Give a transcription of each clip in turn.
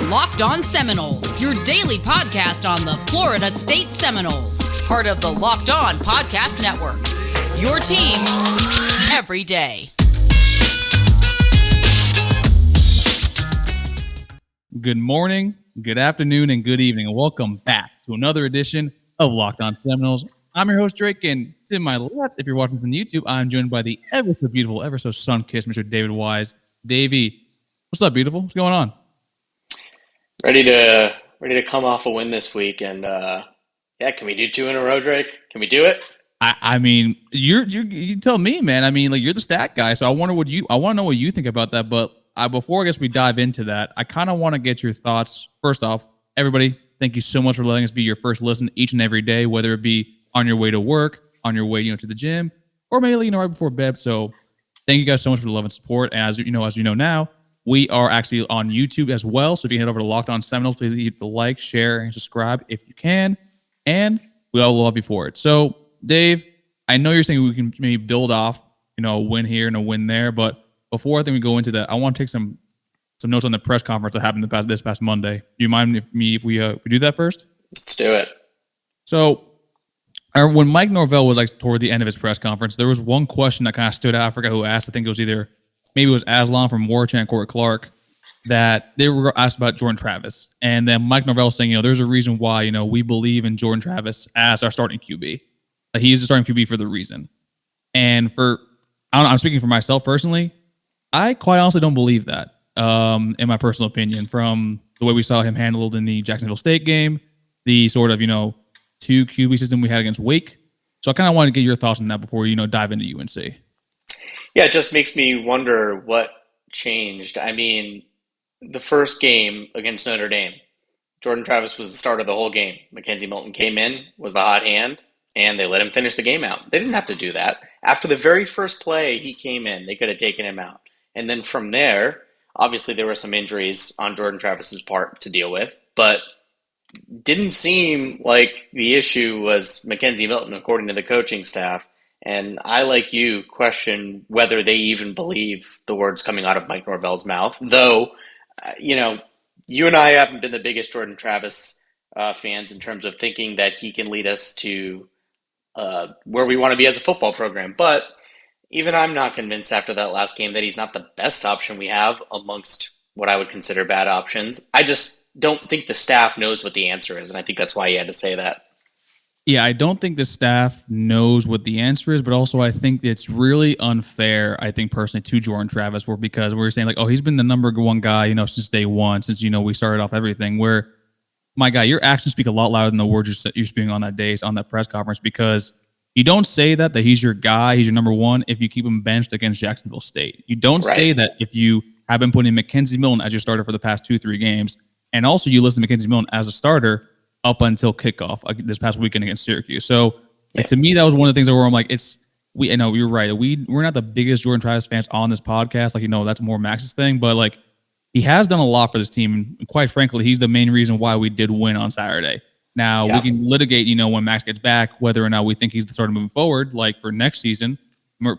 Locked On Seminoles, your daily podcast on the Florida State Seminoles, part of the Locked On Podcast Network. Your team every day. Good morning, good afternoon, and good evening, and welcome back to another edition of Locked On Seminoles. I'm your host, Drake, and to my left, if you're watching this on YouTube, I'm joined by the ever so beautiful, ever so sun-kissed Mr. David Wise. Davey, what's up, beautiful? What's going on? Ready to come off a win this week, and can we do two in a row, Drake? Can we do it? I mean, you tell me, man. I mean, like, you're the stat guy, so I want to know what you think about that. But before I guess we dive into that, I kind of want to get your thoughts. First off, everybody, thank you so much for letting us be your first listen each and every day, whether it be on your way to work, on your way, to the gym, or maybe right before bed. So thank you guys so much for the love and support. And as you know now, we are actually on YouTube as well. So if you head over to Locked On Seminoles, please hit the like, share, and subscribe if you can. And we all love you for it. So, Dave, I know you're saying we can maybe build off, a win here and a win there. But before I think we go into that, I want to take some notes on the press conference that happened this past Monday. Do you mind if we do that first? Let's do it. So, when Mike Norvell was toward the end of his press conference, there was one question that kind of stood out. I forgot who asked. I think it was maybe it was Aslan from Warchant, Corey Clark, that they were asked about Jordan Travis. And then Mike Norvell saying, there's a reason why, we believe in Jordan Travis as our starting QB. He's the starting QB for the reason. And I'm speaking for myself personally, I quite honestly don't believe that, in my personal opinion, from the way we saw him handled in the Jacksonville State game, the sort of, 2 QB system we had against Wake. So I kind of wanted to get your thoughts on that before dive into UNC. Yeah, it just makes me wonder what changed. I mean, the first game against Notre Dame, Jordan Travis was the starter of the whole game. Mackenzie Milton came in, was the hot hand, and they let him finish the game out. They didn't have to do that. After the very first play he came in, they could have taken him out. And then from there, obviously there were some injuries on Jordan Travis's part to deal with, but didn't seem like the issue was Mackenzie Milton, according to the coaching staff. And I, like you, question whether they even believe the words coming out of Mike Norvell's mouth. Though, you and I haven't been the biggest Jordan Travis fans in terms of thinking that he can lead us to where we want to be as a football program. But even I'm not convinced after that last game that he's not the best option we have amongst what I would consider bad options. I just don't think the staff knows what the answer is, and I think that's why he had to say that. Yeah, I don't think the staff knows what the answer is, but also I think it's really unfair, I think personally, to Jordan Travis, because we're saying he's been the number one guy, since day one, since, we started off everything, where, my guy, your actions speak a lot louder than the words you're speaking on that press conference, because you don't say that he's your guy, he's your number one, if you keep him benched against Jacksonville State. You don't say that if you have been putting Mackenzie Milton as your starter for the past 2-3 games, and also you list Mackenzie Milton as a starter up until kickoff this past weekend against Syracuse. So to me, that was one of the things where I'm like, I know you're right. We're not the biggest Jordan Travis fans on this podcast. That's more Max's thing, but he has done a lot for this team. And quite frankly, he's the main reason why we did win on Saturday. Now we can litigate, when Max gets back, whether or not we think he's the starter moving forward, for next season.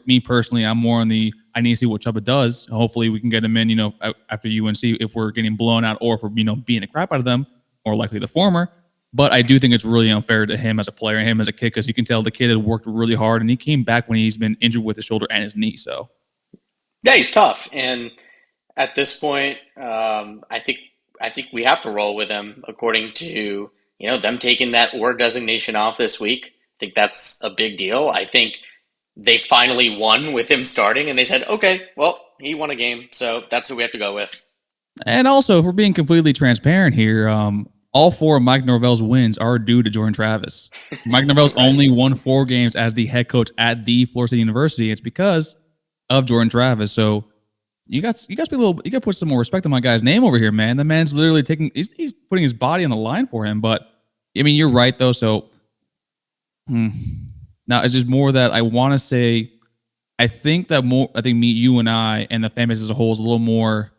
Me personally, I'm more on I need to see what Chuba does. Hopefully we can get him in, after UNC if we're getting blown out or if we're, beating the crap out of them, or likely the former. But I do think it's really unfair to him as a player and him as a kid, because you can tell the kid had worked really hard, and he came back when he's been injured with his shoulder and his knee. So, yeah, he's tough. And at this point, I think we have to roll with him according to them taking that or designation off this week. I think that's a big deal. I think they finally won with him starting, and they said, okay, well, he won a game, so that's who we have to go with. And also, if we're being completely transparent here, all 4 of Mike Norvell's wins are due to Jordan Travis. Mike Norvell's only won 4 games as the head coach at the Florida State University. It's because of Jordan Travis. So you got to put some more respect on my guy's name over here, man. The man's literally he's putting his body on the line for him. But I mean, you're right though. So now it's just more that I want to say, I think you and I and the fan base as a whole is a little more.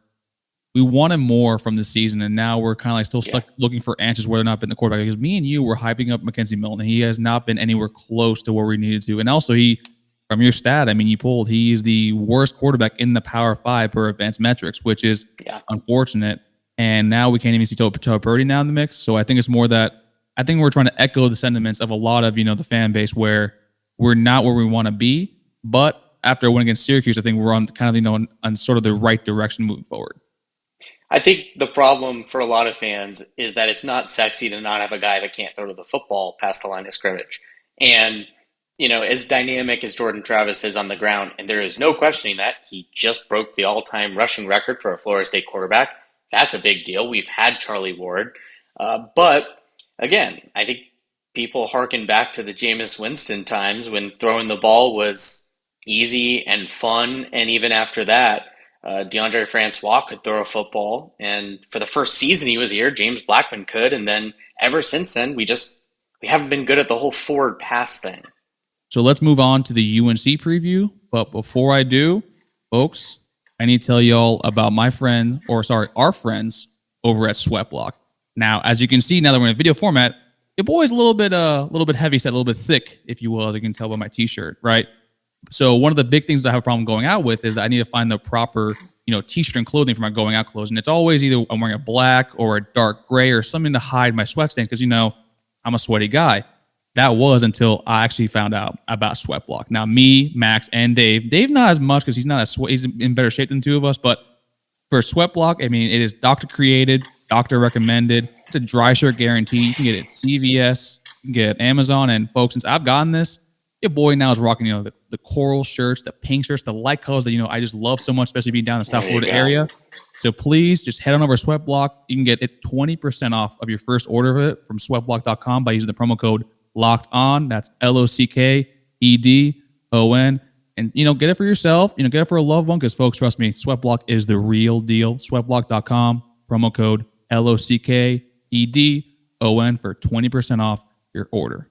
We wanted more from the season, and now we're kind of still stuck looking for answers whether or not been the quarterback. Because me and you were hyping up Mackenzie Milton, and he has not been anywhere close to where we needed to. And also, from your stat, he's the worst quarterback in the Power 5 per advanced metrics, which is unfortunate. And now we can't even see Todd Purdy now in the mix. So I think it's more that I think we're trying to echo the sentiments of a lot of, the fan base where we're not where we want to be. But after a win against Syracuse, I think we're on kind of, on sort of the right direction moving forward. I think the problem for a lot of fans is that it's not sexy to not have a guy that can't throw to the football past the line of scrimmage. And, as dynamic as Jordan Travis is on the ground, and there is no questioning that, he just broke the all-time rushing record for a Florida State quarterback. That's a big deal. We've had Charlie Ward. But, again, I think people harken back to the Jameis Winston times when throwing the ball was easy and fun, and even after that, DeAndre Francois could throw a football, and for the first season he was here, James Blackman could, and then ever since then, we haven't been good at the whole forward pass thing. So let's move on to the UNC preview, but before I do, folks, I need to tell y'all about our friends over at Sweatblock. Now, as you can see, now that we're in a video format, your boy's a little bit heavy set, a little bit thick, if you will, as you can tell by my t-shirt, right? So one of the big things that I have a problem going out with is that I need to find the proper, t-shirt and clothing for my going out clothes. And it's always either I'm wearing a black or a dark gray or something to hide my sweat stains because, I'm a sweaty guy. That was until I actually found out about Sweatblock. Now, me, Max, and Dave not as much because he's in better shape than the two of us. But for Sweatblock, it is doctor created, doctor recommended. It's a dry shirt guarantee. You can get it at CVS, you can get it at Amazon. And folks, since I've gotten this, your boy now is rocking, the coral shirts, the pink shirts, the light colors that, I just love so much, especially being down in the South Florida area. So please just head on over to Sweatblock. You can get it 20% off of your first order of it from sweatblock.com by using the promo code Locked On. That's LOCKEDON. And, get it for yourself, get it for a loved one because, folks, trust me, Sweatblock is the real deal. Sweatblock.com, promo code LOCKEDON for 20% off your order.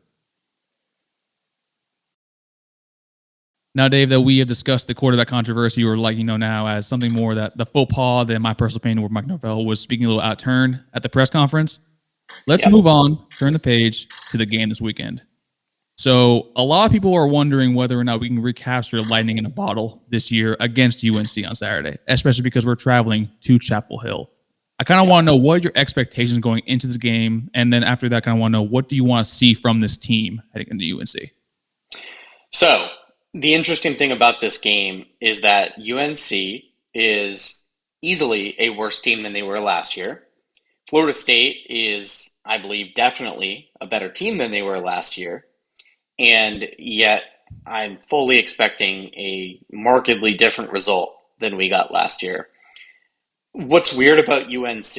Now, Dave, that we have discussed the quarterback controversy, or now as something more that the faux pas that, in my personal opinion, where Mike Norvell was speaking a little out of turn at the press conference. Let's move on, turn the page to the game this weekend. So a lot of people are wondering whether or not we can recapture lightning in a bottle this year against UNC on Saturday, especially because we're traveling to Chapel Hill. I kind of want to know what are your expectations going into this game, and then after that, kind of want to know what do you want to see from this team heading into UNC? So, the interesting thing about this game is that UNC is easily a worse team than they were last year. Florida State is, I believe, definitely a better team than they were last year. And yet, I'm fully expecting a markedly different result than we got last year. What's weird about UNC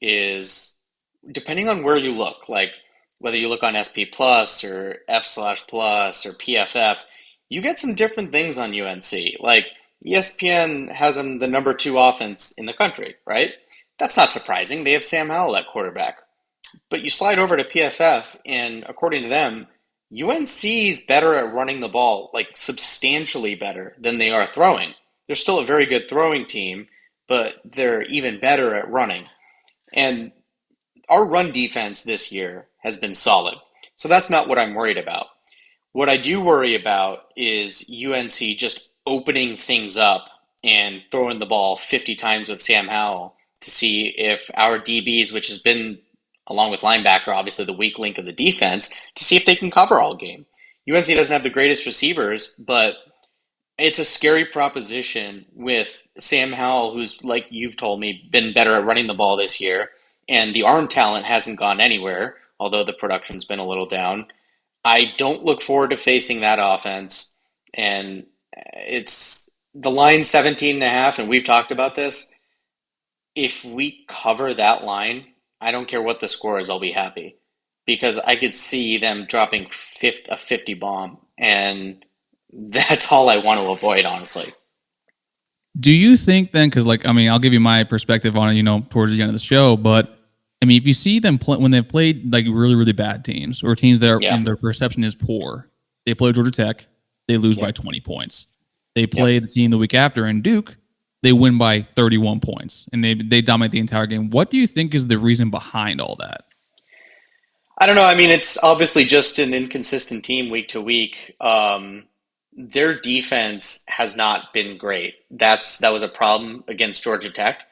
is, depending on where you look, like whether you look on SP Plus or F/Plus or PFF, you get some different things on UNC. Like ESPN has them the number 2 offense in the country, right? That's not surprising. They have Sam Howell at quarterback. But you slide over to PFF, and according to them, UNC's better at running the ball, like substantially better than they are throwing. They're still a very good throwing team, but they're even better at running. And our run defense this year has been solid. So that's not what I'm worried about. What I do worry about is UNC just opening things up and throwing the ball 50 times with Sam Howell to see if our DBs, which has been, along with linebacker, obviously the weak link of the defense, to see if they can cover all game. UNC doesn't have the greatest receivers, but it's a scary proposition with Sam Howell, who's, like you've told me, been better at running the ball this year, and the arm talent hasn't gone anywhere, although the production's been a little down. I don't look forward to facing that offense, and it's the line 17.5, and we've talked about this. If we cover that line, I don't care what the score is, I'll be happy, because I could see them dropping a 50 bomb, and that's all I want to avoid, honestly. Do you think then, because I'll give you my perspective on it, towards the end of the show, but if you see them when they've played really, really bad teams or teams that are, their perception is poor, they play Georgia Tech, they lose by 20 points. They play the team the week after in Duke, they win by 31 points, and they dominate the entire game. What do you think is the reason behind all that? I don't know. It's obviously just an inconsistent team week to week. Their defense has not been great. That was a problem against Georgia Tech.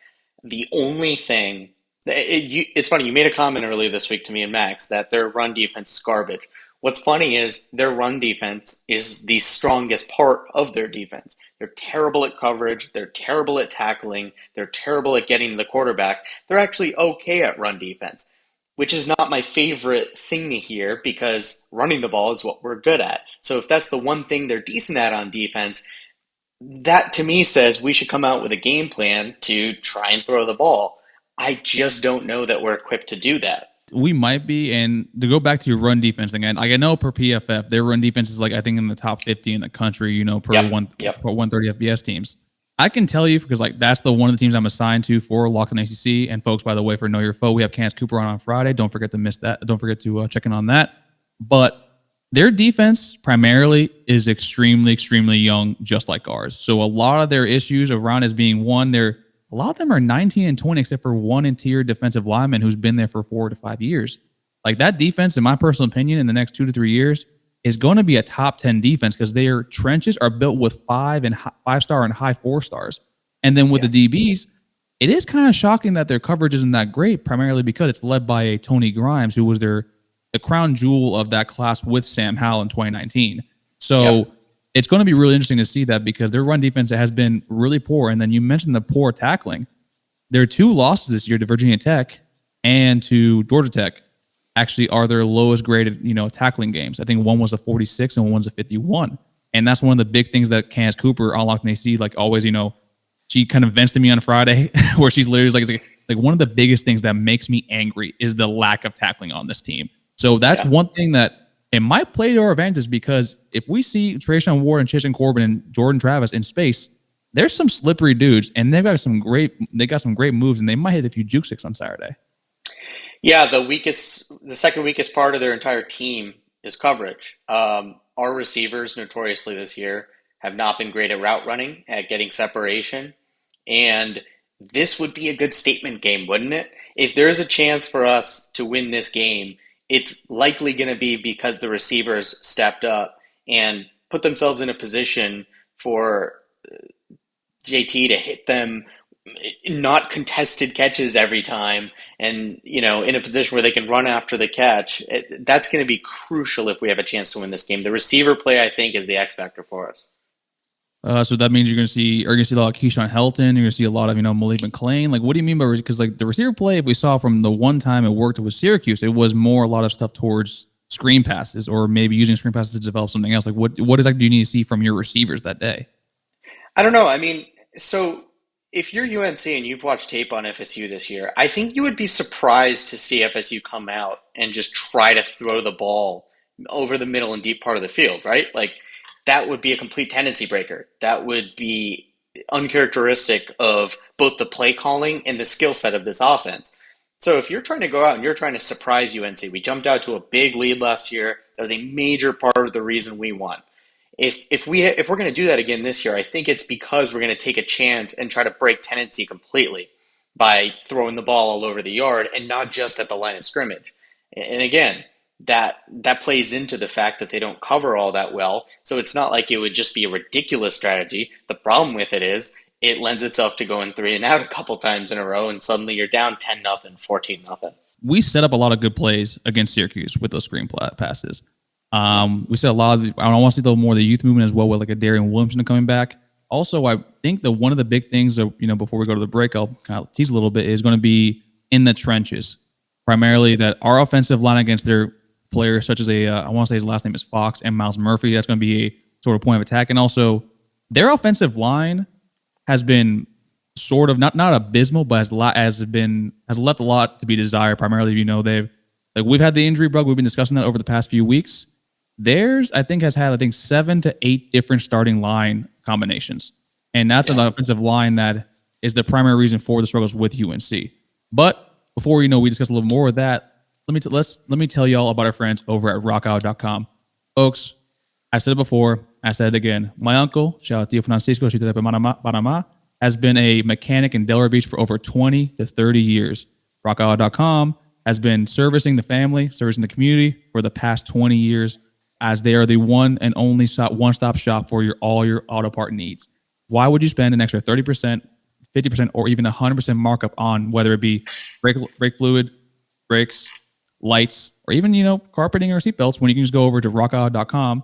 The only thing, it's funny, you made a comment earlier this week to me and Max that their run defense is garbage. What's funny is their run defense is the strongest part of their defense. They're terrible at coverage. They're terrible at tackling. They're terrible at getting to the quarterback. They're actually okay at run defense, which is not my favorite thing to hear because running the ball is what we're good at. So if that's the one thing they're decent at on defense, that to me says we should come out with a game plan to try and throw the ball. I just don't know that we're equipped to do that. We might be, and to go back to your run defense thing, like I know per PFF, their run defense is like I think in the top 50 in the country, per 130 FBS teams. I can tell you because like that's one of the teams I'm assigned to for Locked On ACC. And folks, by the way, for Know Your Foe, we have Candace Cooper on Friday. Don't forget to miss that. Don't forget to check in on that. But their defense primarily is extremely, extremely young, just like ours. So a lot of their issues around is being one, a lot of them are 19 and 20, except for one interior defensive lineman who's been there for 4 to 5 years. Like that defense, in my personal opinion, in the next 2 to 3 years, is going to be a top 10 defense because their trenches are built with 5-star and high 4 stars. And then with the DBs, it is kind of shocking that their coverage isn't that great, primarily because it's led by a Tony Grimes, who was the crown jewel of that class with Sam Howell in 2019. So it's going to be really interesting to see that because their run defense has been really poor. And then you mentioned the poor tackling. Their 2 losses this year to Virginia Tech and to Georgia Tech actually are their lowest graded, tackling games. I think one was a 46 and one's a 51. And that's one of the big things that Candace Cooper on Locked On AC, like always, she kind of vents to me on Friday where she's literally like one of the biggest things that makes me angry is the lack of tackling on this team. So that's one thing that it might play to our advantage because if we see Trayshawn Ward and Jason Corbin and Jordan Travis in space, there's some slippery dudes and they got some great moves and they might hit a few juke sticks on Saturday. Yeah, the second weakest part of their entire team is coverage. Our receivers notoriously this year have not been great at route running, at getting separation. And this would be a good statement game, wouldn't it? If there's a chance for us to win this game, it's likely going to be because the receivers stepped up and put themselves in a position for JT to hit them, not contested catches every time, and in a position where they can run after the catch. That's going to be crucial if we have a chance to win this game. The receiver play, I think, is the X factor for us. So that means you're going to see a lot of Keyshawn Helton. You're going to see a lot of Malik McClain. Like, what do you mean by because like the receiver play? If we saw from the one time it worked with Syracuse, it was more a lot of stuff towards screen passes or maybe using screen passes to develop something else. Like, what exactly do you need to see from your receivers that day? I don't know. I mean, so if you're UNC and you've watched tape on FSU this year, I think you would be surprised to see FSU come out and just try to throw the ball over the middle and deep part of the field, right? Like, that would be a complete tendency breaker. That would be uncharacteristic of both the play calling and the skill set of this offense. So if you're trying to go out and you're trying to surprise UNC, we jumped out to a big lead last year. That was a major part of the reason we won. If we're going to do that again this year, I think it's because we're going to take a chance and try to break tendency completely by throwing the ball all over the yard and not just at the line of scrimmage. And again, that plays into the fact that they don't cover all that well. So it's not like it would just be a ridiculous strategy. The problem with it is it lends itself to going 3 and out a couple times in a row, and suddenly you're down 10-0, 14-0. We set up a lot of good plays against Syracuse with those screen passes. We set a lot of. I want to see more of the youth movement as well with like a Darian Williamson coming back. Also, I think that one of the big things that before we go to the break, I'll kind of tease a little bit is going to be in the trenches. Primarily, that our offensive line against their players, such as I want to say his last name is Fox and Miles Murphy. That's going to be a sort of point of attack, and also their offensive line has been sort of not abysmal, but has left a lot to be desired. Primarily, we've had the injury bug. We've been discussing that over the past few weeks. Theirs, I think, has had 7 to 8 different starting line combinations, and that's an offensive line that is the primary reason for the struggles with UNC. But before we discuss a little more of that, let me tell y'all about our friends over at rockauto.com. Folks, I've said it before, I said it again. My uncle, shout out to Tio Francisco, Panama, has been a mechanic in Delaware Beach for over 20 to 30 years. rockauto.com has been servicing the family, servicing the community for the past 20 years, as they are the one and only one-stop shop for all your auto part needs. Why would you spend an extra 30%, 50% or even 100% markup on whether it be brake fluid, brakes, lights, or even, carpeting or seatbelts when you can just go over to rockauto.com.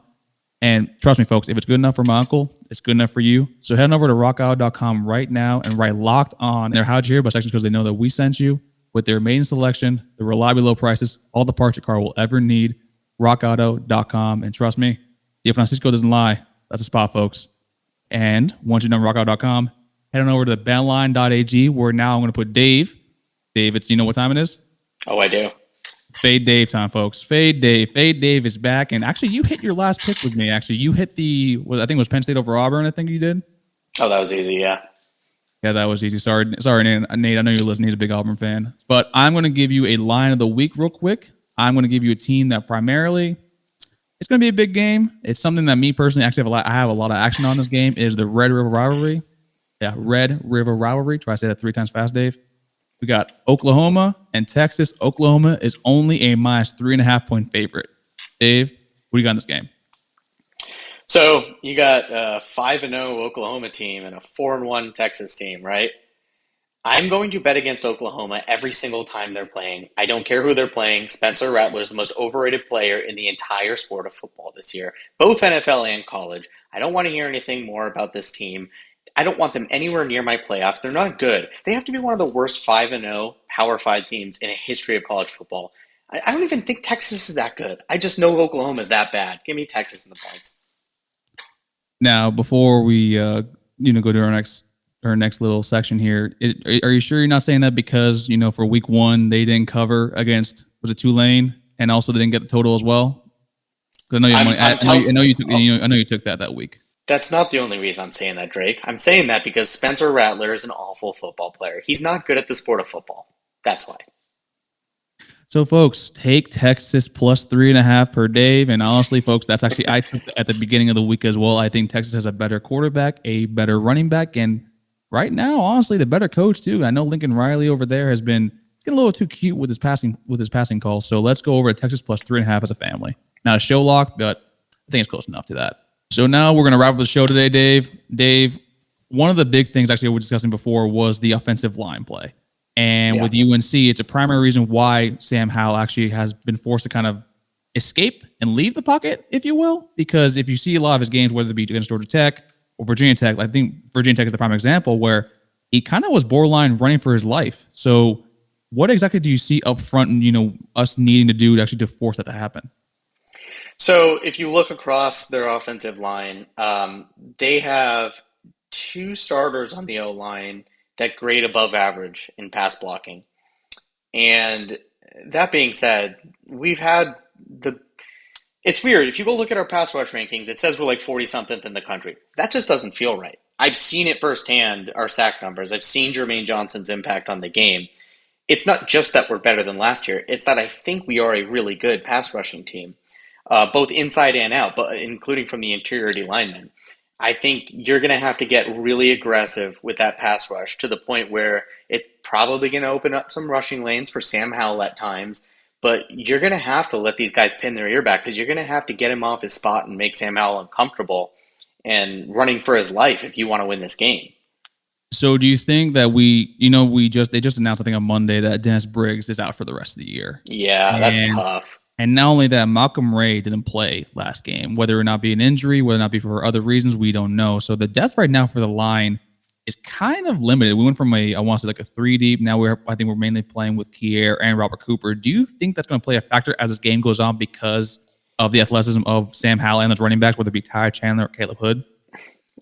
And trust me, folks, if it's good enough for my uncle, it's good enough for you. So head on over to rockauto.com right now and write Locked On in their How'd You Hear About section because they know that we sent you with their amazing selection, the reliably low prices, all the parts your car will ever need. rockauto.com. And trust me, San Francisco doesn't lie. That's a spot, folks. And once you're done rockauto.com, head on over to betline.ag where now I'm going to put Dave. Dave, you know what time it is? Oh, I do. Fade Dave time, folks. Fade Dave. Fade Dave is back. And actually, you hit your last pick with me. Actually, you hit I think it was Penn State over Auburn, I think you did. Oh, that was easy, yeah. Yeah, that was easy. Sorry, Nate. I know you're listening. He's a big Auburn fan. But I'm going to give you a line of the week real quick. I'm going to give you a team that primarily, it's going to be a big game. It's something that me personally actually I have a lot of action on this game is the Red River Rivalry. Yeah, Red River Rivalry. Try to say that 3 times fast, Dave. We got Oklahoma and Texas. Oklahoma is only a -3.5 point favorite. Dave, what do you got in this game? So you got a 5-0 Oklahoma team and a 4-1 Texas team, right? I'm going to bet against Oklahoma every single time they're playing. I don't care who they're playing. Spencer Rattler is the most overrated player in the entire sport of football this year, both NFL and college. I don't want to hear anything more about this team. I don't want them anywhere near my playoffs. They're not good. They have to be one of the worst 5-0 Power 5 teams in a history of college football. I don't even think Texas is that good. I just know Oklahoma is that bad. Give me Texas in the points. Now, before we go to our next little section here, are you sure you're not saying that because for week 1 they didn't cover against Tulane and also they didn't get the total as well? I know you took that week. That's not the only reason I'm saying that, Drake. I'm saying that because Spencer Rattler is an awful football player. He's not good at the sport of football. That's why. So, folks, take Texas plus 3.5 per Dave. And honestly, folks, that's actually I took at the beginning of the week as well. I think Texas has a better quarterback, a better running back, and right now, honestly, the better coach too. I know Lincoln Riley over there has been getting a little too cute with his passing calls. So let's go over to Texas plus 3.5 as a family. Not a show lock, but I think it's close enough to that. So now we're going to wrap up the show today, Dave. Dave, one of the big things actually we were discussing before was the offensive line play. And with UNC, it's a primary reason why Sam Howell actually has been forced to kind of escape and leave the pocket, if you will. Because if you see a lot of his games, whether it be against Georgia Tech or Virginia Tech, I think Virginia Tech is the prime example where he kind of was borderline running for his life. So what exactly do you see up front and, us needing to do to force that to happen? So if you look across their offensive line, they have 2 starters on the O-line that grade above average in pass blocking. And that being said, it's weird. If you go look at our pass rush rankings, it says we're like 40-something in the country. That just doesn't feel right. I've seen it firsthand, our sack numbers. I've seen Jermaine Johnson's impact on the game. It's not just that we're better than last year. It's that I think we are a really good pass rushing team. Both inside and out, but including from the interior D linemen. I think you're going to have to get really aggressive with that pass rush to the point where it's probably going to open up some rushing lanes for Sam Howell at times, but you're going to have to let these guys pin their ear back because you're going to have to get him off his spot and make Sam Howell uncomfortable and running for his life if you want to win this game. So do you think that they just announced, I think on Monday, that Dennis Briggs is out for the rest of the year? Yeah, that's tough. And not only that, Malcolm Ray didn't play last game, whether or not be an injury, whether or not be for other reasons, we don't know. So the depth right now for the line is kind of limited. We went from I want to say like a 3 deep. Now I think we're mainly playing with Kier and Robert Cooper. Do you think that's going to play a factor as this game goes on because of the athleticism of Sam Howell and those running backs, whether it be Ty Chandler or Caleb Hood?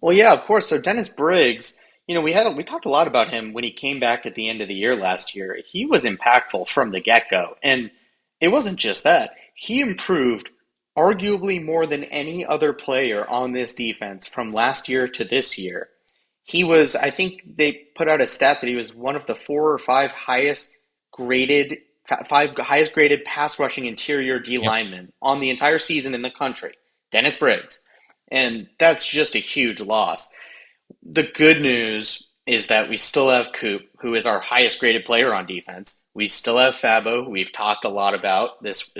Well, yeah, of course. So Dennis Briggs, we talked a lot about him when he came back at the end of the year last year. He was impactful from the get-go. And it wasn't just that. He improved arguably more than any other player on this defense from last year to this year. He was, I think they put out a stat that he was one of the 4 or 5 highest graded pass rushing interior D linemen on the entire season in the country, Dennis Briggs. And that's just a huge loss. The good news is that we still have Coop, who is our highest graded player on defense. We still have Fabo, who we've talked a lot about this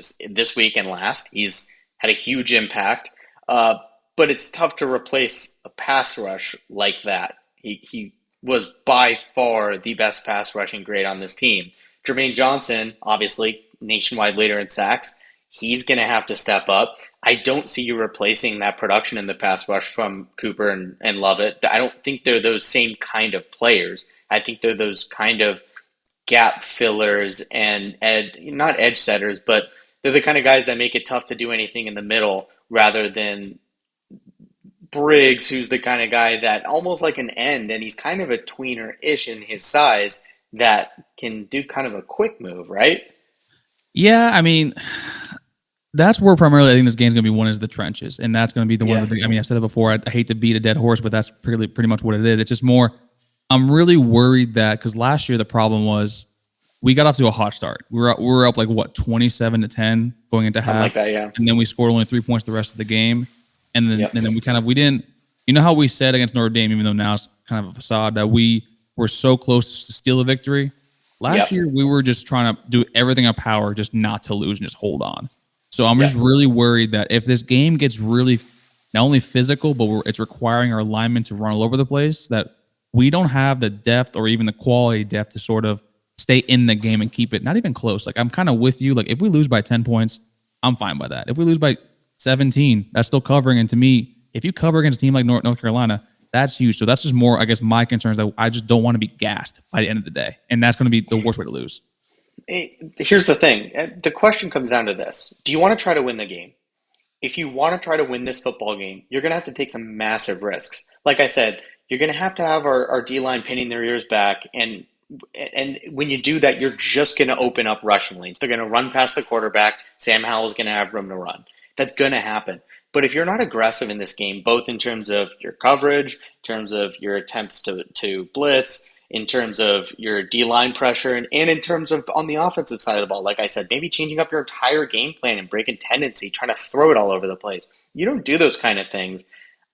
week and last. He's had a huge impact, but it's tough to replace a pass rush like that. He was by far the best pass rushing grade on this team. Jermaine Johnson, obviously, nationwide leader in sacks. He's going to have to step up. I don't see you replacing that production in the pass rush from Cooper and Lovett. I don't think they're those same kind of players. I think they're those kind of gap fillers and not edge setters, but they're the kind of guys that make it tough to do anything in the middle rather than Briggs, who's the kind of guy that almost like an end, and he's kind of a tweener-ish in his size that can do kind of a quick move, right? Yeah, I mean, that's where primarily I think this game's going to be won is the trenches, and that's going to be the one. I mean, I've said it before. I hate to beat a dead horse, but that's pretty much what it is. It's just more. I'm really worried that because last year the problem was we got off to a hot start. We were up like what 27-10 going into Something half, like that, yeah. And then we scored only 3 points the rest of the game, and then we didn't. You know how we said against Notre Dame, even though now it's kind of a facade, that we were so close to steal a victory. Last year we were just trying to do everything in our power just not to lose and just hold on. So I'm just really worried that if this game gets really not only physical, but it's requiring our linemen to run all over the place, that we don't have the depth or even the quality depth to sort of stay in the game and keep it not even close. Like I'm kind of with you. Like if we lose by 10 points, I'm fine by that. If we lose by 17, that's still covering. And to me, if you cover against a team like North Carolina, that's huge. So that's just more, I guess, my concern is that I just don't want to be gassed by the end of the day. And that's going to be the worst way to lose. Here's the thing. The question comes down to this. Do you want to try to win the game? If you want to try to win this football game, you're going to have to take some massive risks. Like I said, you're going to have our D-line pinning their ears back. And when you do that, you're just going to open up rushing lanes. They're going to run past the quarterback. Sam Howell's going to have room to run. That's going to happen. But if you're not aggressive in this game, both in terms of your coverage, in terms of your attempts to blitz, in terms of your D-line pressure, and in terms of on the offensive side of the ball, like I said, maybe changing up your entire game plan and breaking tendency, trying to throw it all over the place. You don't do those kind of things.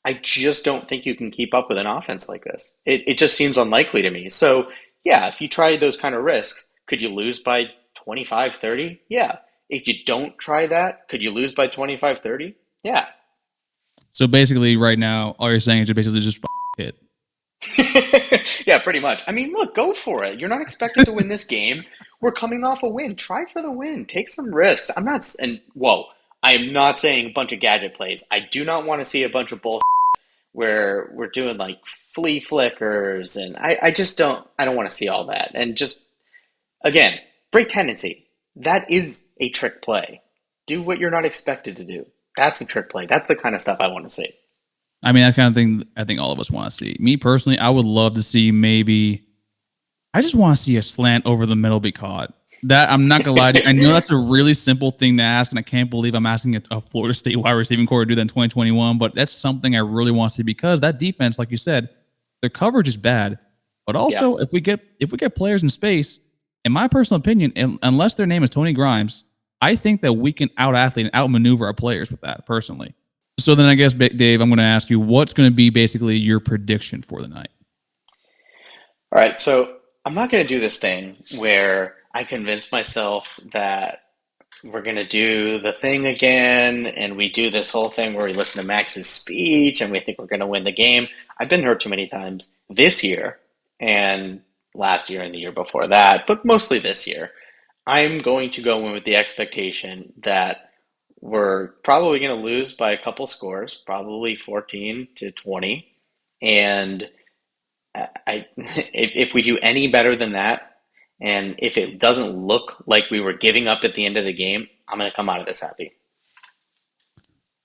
I just don't think you can keep up with an offense like this. It just seems unlikely to me. So, yeah, if you try those kind of risks, could you lose by 25, 30? Yeah. If you don't try that, could you lose by 25, 30? Yeah. So basically, right now, all you're saying is basically just hit. Yeah, pretty much. I mean, look, go for it. You're not expected to win this game. We're coming off a win. Try for the win. Take some risks. I am not saying a bunch of gadget plays. I do not want to see a bunch of bullshit where we're doing like flea flickers, and I don't want to see all that. And just, again, break tendency. That is a trick play. Do what you're not expected to do. That's a trick play. That's the kind of stuff I want to see. I mean, that kind of thing I think all of us want to see. Me personally, I would love to see I just want to see a slant over the middle be caught. That I'm not gonna lie to you. I know that's a really simple thing to ask, and I can't believe I'm asking a Florida State wide receiving core to do that in 2021. But that's something I really want to see because that defense, like you said, their coverage is bad. But also, if we get players in space, in my personal opinion, unless their name is Tony Grimes, I think that we can out-athlete and outmaneuver our players with that, personally. So then I guess, Dave, I'm going to ask you, what's going to be basically your prediction for the night? All right, so I'm not going to do this thing where I convince myself that we're going to do the thing again, and we do this whole thing where we listen to Max's speech, and we think we're going to win the game. I've been hurt too many times this year, and last year and the year before that, but mostly this year. I'm going to go in with the expectation that we're probably going to lose by a couple scores, probably 14-20. And if we do any better than that, and if it doesn't look like we were giving up at the end of the game, I'm going to come out of this happy.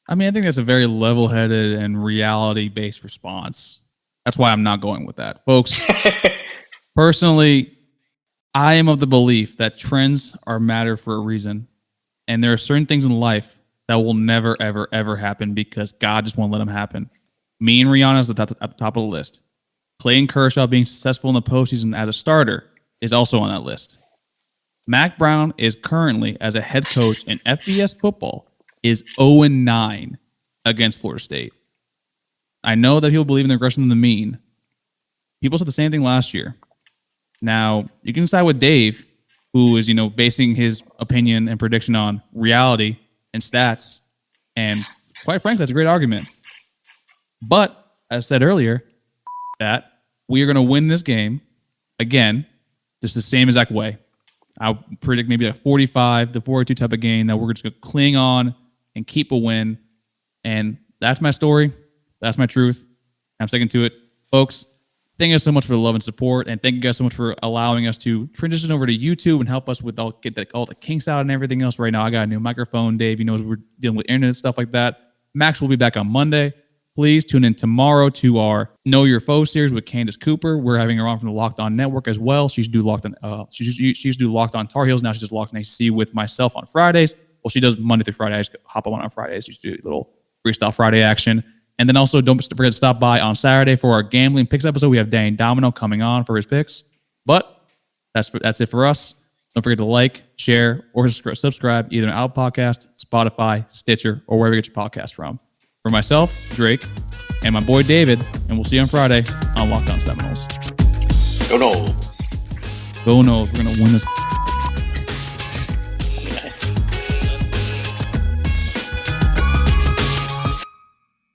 I mean, I think that's a very level-headed and reality-based response. That's why I'm not going with that. Folks, personally, I am of the belief that trends are matter for a reason. And there are certain things in life that will never, ever, ever happen because God just won't let them happen. Me and Rihanna's at the top of the list. Clayton Kershaw being successful in the postseason as a starter is also on that list. Mac Brown is currently, as a head coach in FBS football, is 0-9 against Florida State. I know that people believe in the regression of the mean. People said the same thing last year. Now, you can side with Dave, who is, basing his opinion and prediction on reality and stats. And quite frankly, that's a great argument. But, as I said earlier, that we are going to win this game again, just the same exact way. I predict maybe a 45 to 42 type of game that we're just going to cling on and keep a win. And that's my story. That's my truth. I'm sticking to it. Folks, thank you guys so much for the love and support. And thank you guys so much for allowing us to transition over to YouTube and help us with all the kinks out and everything else. Right now, I got a new microphone. Dave, we're dealing with internet and stuff like that. Max will be back on Monday. Please tune in tomorrow to our Know Your Foe series with Candace Cooper. We're having her on from the Locked On Network as well. She used to do Locked On Tar Heels. Now she does Locked On AC with myself on Fridays. Well, she does Monday through Friday. I just hop on Fridays. She used to do a little Freestyle Friday action. And then also don't forget to stop by on Saturday for our gambling picks episode. We have Dane Domino coming on for his picks. But that's it for us. Don't forget to like, share, or subscribe either on Apple Podcast, Spotify, Stitcher, or wherever you get your podcast from. For myself, Drake, and my boy David, and we'll see you on Friday on Locked On Seminoles. Go Noles. Go Noles. We're going to win this.